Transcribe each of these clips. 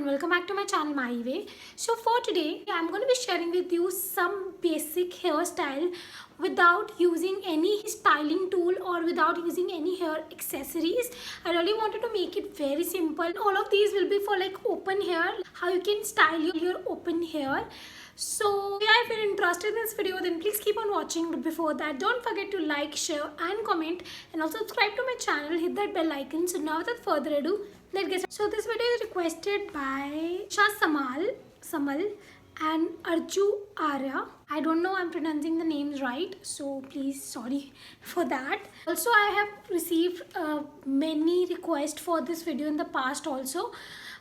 welcome back to my channel My Way. So for today I'm going to be sharing with you some basic hairstyle without using any styling tool or without using any hair accessories. I really wanted to make it very simple. All of these will be for like open hair, how you can style your open hair. So yeah, if you're interested in this video, then please keep on watching. But before that, don't forget to like, share and comment, and also subscribe to my channel, hit that bell icon. So now without further ado, let's get started. So this video is requested by Shah Samal and Arju Arya. I don't know I'm pronouncing the names right, so please sorry for that. Also, I have received many requests for this video in the past also,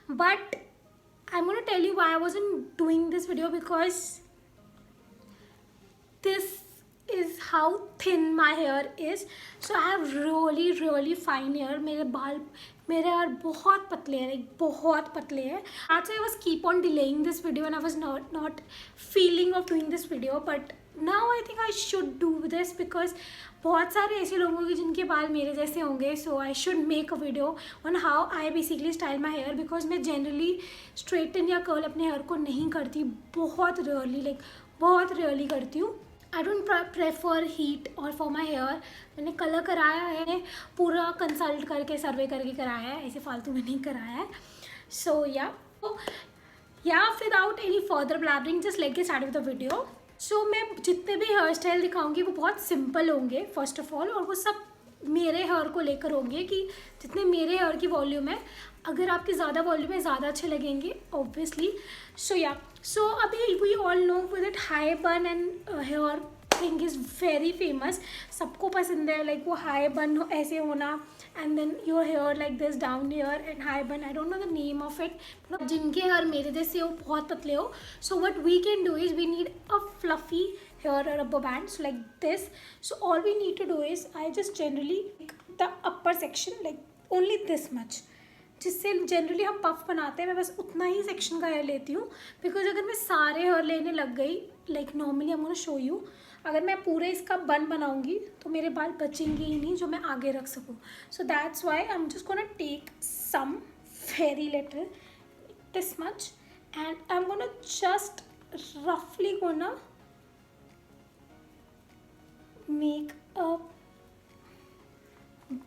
but I'm going to tell you why I wasn't doing this video, because this is how thin my hair is. So I have really fine hair. मेरे hair बहुत पतले हैं, like बहुत पतले हैं. Actually I was keep on delaying this video and I was not feeling of doing this video, but now I think I should do this because बहुत सारे ऐसे लोग होंगे जिनके बाल मेरे जैसे होंगे. So I should make a video on how I basically style my hair, because मैं generally straighten या curl अपने hair को नहीं करती, बहुत rarely करती हूँ. I don't prefer heat और for my hair. मैंने कलर कराया है, पूरा कंसल्ट करके सर्वे करके कराया है, ऐसे फालतू में नहीं कराया है. So yeah, without any further blabbering, just let's get started with the video. So मैं जितने भी हेयर स्टाइल दिखाऊंगी वो बहुत सिंपल होंगे फर्स्ट ऑफ ऑल, और वो सब मेरे हेयर को लेकर होंगे कि जितने मेरे हेयर की वॉल्यूम है. अगर आपकी ज़्यादा वॉल्यूम है ज़्यादा अच्छे लगेंगे ऑब्वियसली. सो अभी we all know with high bun and hair thing is very famous. सबको पसंद है लाइक वो हाई बन ऐसे होना, and then your hair like this down hair and high bun. I don't know the name of it. जिनके hair मेरे जैसे हो, बहुत पतले हो, so what we can do is we need a fluffy hair rubber band, so like this. So all we need to do is I just generally make the upper section like only this much, जिससे generally हम puff बनाते हैं. मैं बस उतना ही section का hair लेती हूँ, बिकॉज अगर मैं सारे हेयर लेने लग गई like normally I'm gonna show you, अगर मैं पूरे इसका बन बनाऊँगी तो मेरे बाल बचेंगे ही नहीं जो मैं आगे रख सकूँ. So that's why I am just gonna take some very little this much and I'm gonna just roughly gonna make a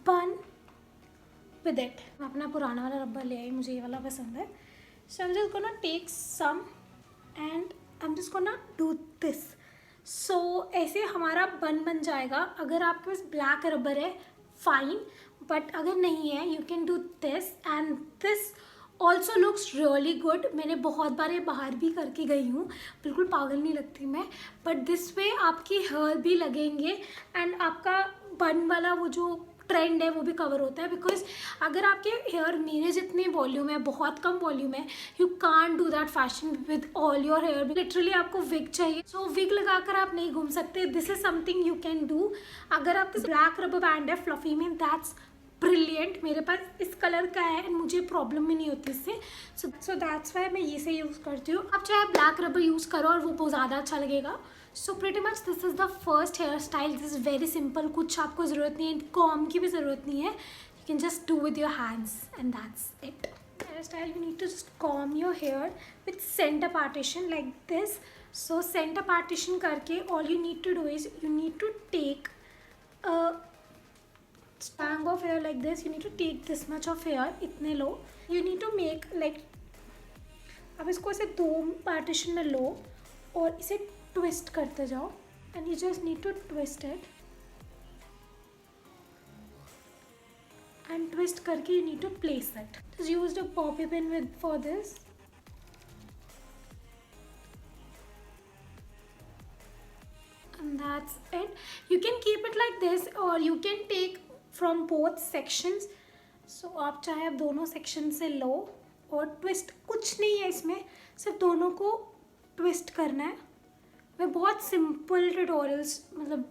bun with it. मैं अपना पुराना वाला रब्बर ले आई, मुझे ये वाला पसंद है. So I'm just gonna take some and I'm just gonna do this. So ऐसे हमारा बन बन जाएगा. अगर आपके पास ब्लैक रबर है फाइन, बट अगर नहीं है you can do this, and this also looks really good. मैंने बहुत बार ये बाहर भी करके गई हूँ, बिल्कुल पागल नहीं लगती मैं, बट दिस वे आपके हेयर भी लगेंगे एंड आपका बन वाला वो जो ट्रेंड है वो भी कवर होता है. बिकॉज अगर आपके हेयर मेरे जितने वॉल्यूम है, बहुत कम वॉल्यूम है, you can't do that fashion with all your hair. Literally आपको विग चाहिए. सो विग लगाकर आप नहीं घूम सकते. This is something you can do. अगर आपके ब्लैक रबर बैंड है फ्लफी में, दैट्स ब्रिलियंट. मेरे पास इस कलर का है एंड मुझे प्रॉब्लम भी नहीं होती इससे. सो दैट्स वाई मैं ये से यूज़ करती हूँ. आप चाहे ब्लैक रबर यूज़ करो और वो बहुत ज़्यादा अच्छा लगेगा. So pretty much this is the first hair style. This is very simple. कुछ आपको ज़रूरत नहीं है, कॉम की भी ज़रूरत नहीं है. You can just do with your hands and that's it. Hair style you need to just comb your hair with center partition like this. So center partition करके all you need to do is you need to take stang of hair like this. You need to take this much of hair, इतने लो. You need to make like, अब इसको ऐसे दो partition में लो और इसे twist करते जाओ, and you just need to twist it and twist करके you need to place it. Just use the bobby pin with for this. And that's it. You can keep it like this or you can take from both sections. So आप चाहे आप दोनों section से लो और twist. कुछ नहीं है इसमें, सिर्फ दोनों को ट्विस्ट करना है. मैं बहुत सिंपल ट्यूटोरियल्स मतलब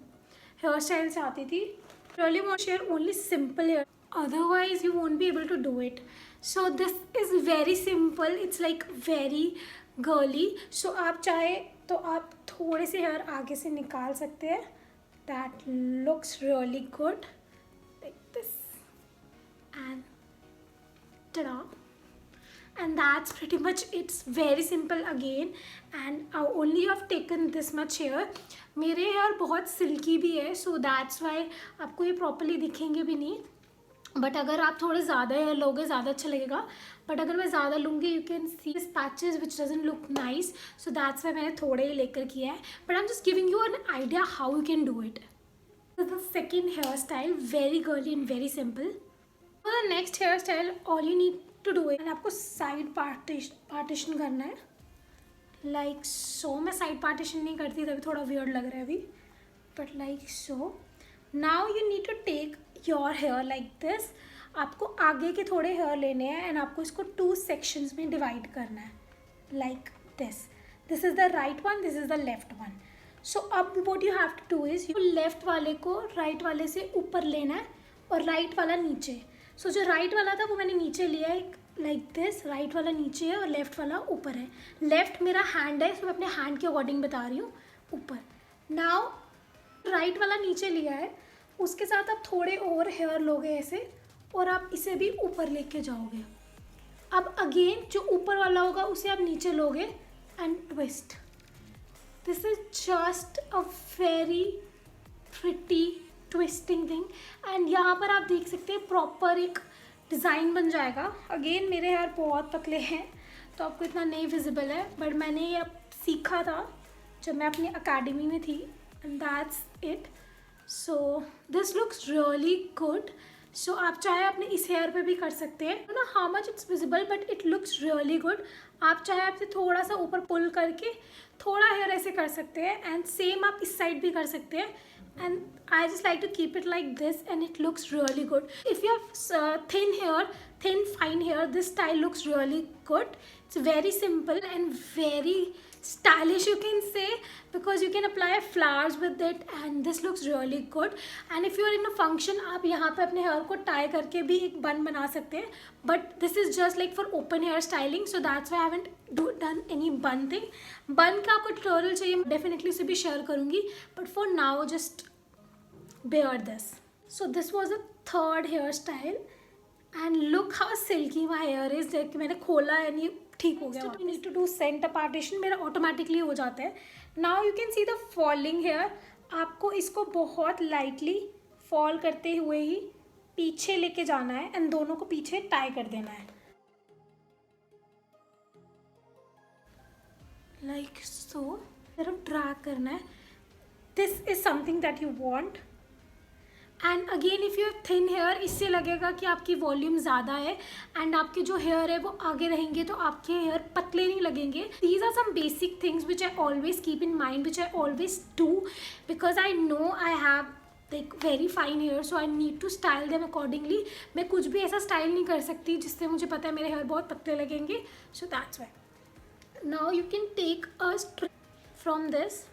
हेयर स्टाइल से आती थी. Really want share only simple hair, otherwise you won't be able to do it. So this is very simple. It's like very girly. So आप चाहे तो आप थोड़े से हेयर आगे से निकाल सकते हैं. That looks really good like this and ta-da. and that's pretty much it's very simple again, and only I've taken this much hair. मेरे हेयर बहुत सिल्की भी है, so that's why आपको ये प्रॉपरली दिखेंगे भी नहीं, बट अगर आप थोड़े ज़्यादा हेयर लोगे ज़्यादा अच्छा लगेगा, बट अगर मैं ज़्यादा लूँगी you can see patches which doesn't look nice, so that's why मैंने थोड़े ही लेकर किया है, but I am just giving you an idea how you can do it. The second hair style very girly and very simple. For the next hair style all you need to do it, आपको side partition करना है like so. मैं side partition नहीं करती तभी थोड़ा weird लग रहा है अभी, but like so. Now you need to take your hair like this. आपको आगे के थोड़े हेयर लेने हैं एंड आपको इसको 2 सेक्शंस में डिवाइड करना है like this. This is the right one, this is the left one. So अब what you have to do is you left वाले को राइट वाले से ऊपर लेना है और राइट वाला नीचे. सो जो राइट वाला था वो मैंने नीचे लिया है लाइक दिस. राइट वाला नीचे है और लेफ्ट वाला ऊपर है. लेफ्ट मेरा हैंड है, सो मैं अपने हैंड के अकॉर्डिंग बता रही हूँ ऊपर. नाउ राइट वाला नीचे लिया है, उसके साथ आप थोड़े और हेयर लोगे ऐसे और आप इसे भी ऊपर लेके जाओगे. अब अगेन जो ऊपर वाला होगा उसे आप नीचे लोगे and twist. This is just a very pretty twisting thing, and यहाँ पर आप देख सकते हैं प्रॉपर एक डिज़ाइन बन जाएगा. अगेन मेरे हेयर बहुत पतले हैं तो आपको इतना नहीं विजिबल है, बट मैंने ये अब सीखा था जब मैं अपनी अकेडमी में थी, and that's it. So this looks really good. So आप चाहे अपने इस हेयर पे भी कर सकते हैं, ना how much it's visible but it looks really good. आप चाहे आपसे थोड़ा सा ऊपर पुल करके थोड़ा हेयर ऐसे कर सकते हैं, एंड सेम आप इस साइड भी कर सकते हैं. And I just like to keep it like this and it looks really good. If you have thin hair, thin fine hair, this style looks really good. It's very simple and very stylish you can say, because you can apply flowers with it and this looks really good. And if you are in a function, आप यहाँ पे अपने hair को tie करके भी एक bun बना सकते हैं, but this is just like for open hair styling, so that's why I haven't done any bun thing. Bun का आपको tutorial चाहिए, definitely उसे भी share करूँगी, but for now just bear this. So this was the third hairstyle and look how silky my hair is. जब मैंने खोला यानी ठीक हो गया. You need to do center partition, मेरा automatically हो जाता है. Now you can see the falling hair. आपको इसको बहुत lightly fall करते हुए ही पीछे लेके जाना है एंड दोनों को पीछे tie कर देना है like so. तरफ drag करना है. This is something that you want. And again if you have thin hair, इससे लगेगा कि आपकी वॉल्यूम ज़्यादा है एंड आपके जो हेयर है वो आगे रहेंगे तो आपके हेयर पतले नहीं लगेंगे. These are some basic things which I always keep in mind, which I always do, because I know I have like very fine hair, so I need to style them accordingly. मैं कुछ भी ऐसा style नहीं कर सकती जिससे मुझे पता है मेरे हेयर बहुत पतले लगेंगे. So that's why. Now you can take a from this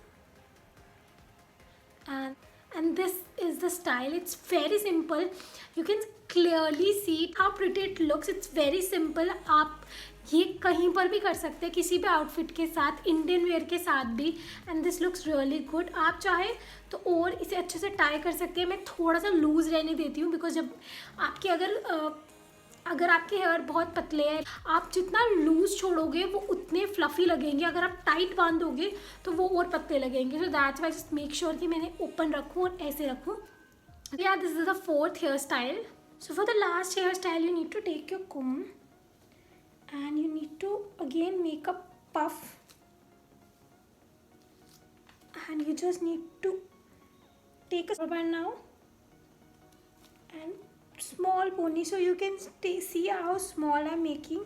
and this is the style. It's very simple. You can clearly see how pretty it looks. It's very simple. आप ये कहीं पर भी कर सकते हैं, किसी भी आउटफिट के साथ, इंडियन वेयर के साथ भी, and this looks really good. आप चाहे तो और इसे अच्छे से टाई कर सकते हैं. मैं थोड़ा सा लूज़ रहने देती हूँ बिकॉज जब आपके अगर आपके हेयर बहुत पतले हैं, आप जितना लूज़ छोड़ोगे वो उतने फ्लफ़ी लगेंगे. अगर आप टाइट बांधोगे तो वो और पतले लगेंगे. So that's why just make sure कि मैंने ओपन रखूँ और ऐसे रखूँ. या this is the fourth hair style. So for the last hair style you need to take your comb and you need to again make a puff and you just need to take a rubber now and small pony, so you can see how small I'm making.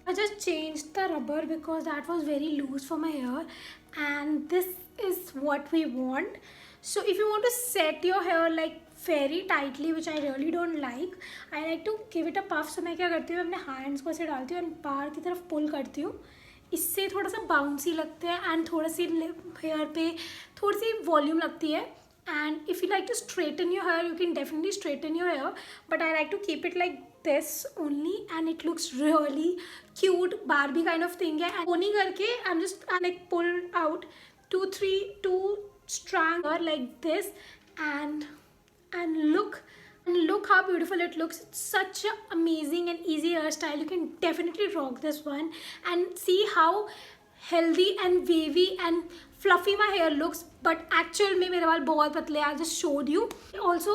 I just changed the rubber because that was very loose for my hair and this is what we want. So if you want to set your hair like very tightly, which I really don't like, I like to give it a puff. So मैं क्या करती हूँ, अपने hands को ऐसे डालती हूँ and बाहर की तरफ पुल करती हूँ. इससे थोड़ा सा बाउंसी लगते हैं एंड थोड़ा सी हेयर पे थोड़ी सी वॉल्यूम लगती है. And if you like to straighten your hair, you can definitely straighten your hair, but I like to keep it like this only and it looks really cute, Barbie kind of thing है. And pony करके I'm like pull out 2 strand like this and look And look how beautiful it looks. It's such an amazing and easy hairstyle. You can definitely rock this one. And see how healthy and wavy and fluffy my hair looks. But actual में मेरे बाल बहुत पतले हैं. I just showed you. Also,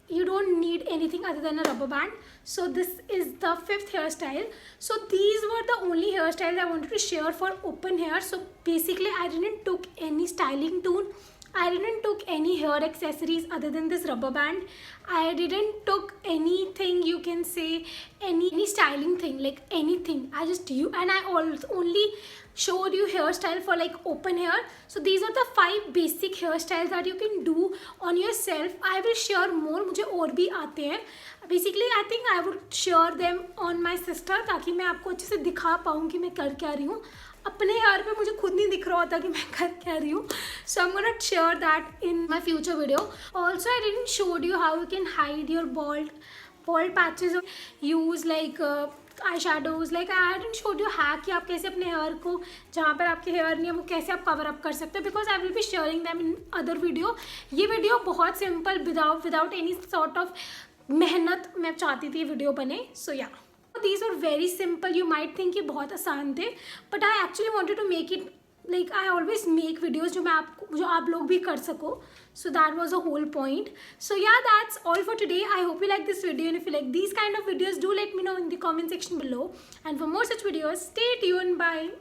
you don't need anything other than a rubber band. So this is the 5th hairstyle. So these were the only hairstyles I wanted to share for open hair. So basically I didn't took any styling tool. I didn't took any hair accessories other than this rubber band. I didn't took anything, you can say, any styling thing, like anything. I just and I only showed you hairstyle for like open hair. So these are the 5 basic hairstyles that you can do on yourself. I will share more. मुझे और भी आते हैं. Basically I think I would share them on my sister ताकि मैं आपको अच्छे से दिखा पाऊँ कि मैं कर क्या रही हूँ. अपने हेयर पे मुझे खुद नहीं दिख रहा होता कि मैं कर क्या रही हूँ. So I'm gonna share that in my future video. Also I didn't showed you how you can hide your bald patches or use like eye shadows. Like I hadn't showed you hack कि आप कैसे अपने hair को जहाँ पर आपके hair नहीं है वो कैसे आप कवर अप कर सकते हो. Because I will be sharing them in other video. ये वीडियो बहुत simple without any sort of मेहनत मैं चाहती थी ये वीडियो बने. सो या these are very simple. You might think ये बहुत आसान थे, but I actually wanted to make it like I always make videos जो आप लोग भी कर सको. So that was the whole point. So yeah, that's all for today. I hope you like this video, and if you like these kind of videos, do let me know in the comment section below. And for more such videos, stay tuned. Bye.